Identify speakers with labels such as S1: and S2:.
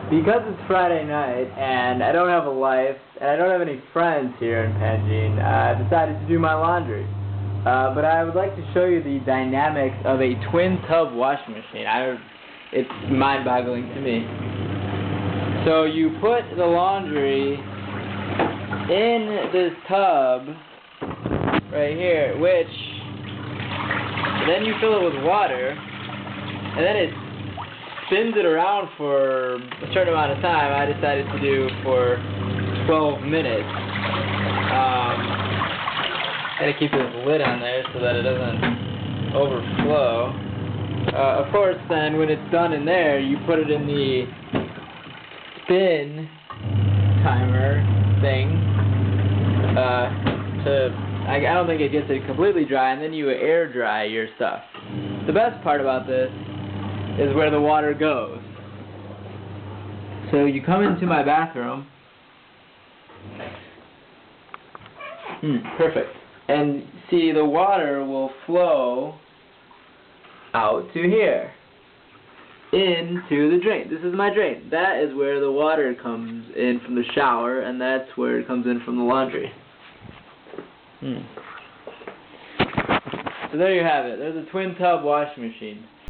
S1: Because it's Friday night and I don't have a life and I don't have any friends here in Panjin, I decided to do my laundry. But I would like to show you the dynamics of a twin tub washing machine. It's mind-boggling to me. So you put the laundry in this tub right here, then you fill it with water, and then it spins it around for a certain amount of time. I decided to do for 12 minutes. Gotta keep this lid on there so that it doesn't overflow. Of course, then when it's done in there, you put it in the spin timer thing. I don't think it gets it completely dry, and then you air dry your stuff. The best part about this is where the water goes. So you come into my bathroom. Perfect. And see, the water will flow out to here, into the drain. This is my drain. That is where the water comes in from the shower, and that's where it comes in from the laundry. So there you have it. There's a twin tub washing machine.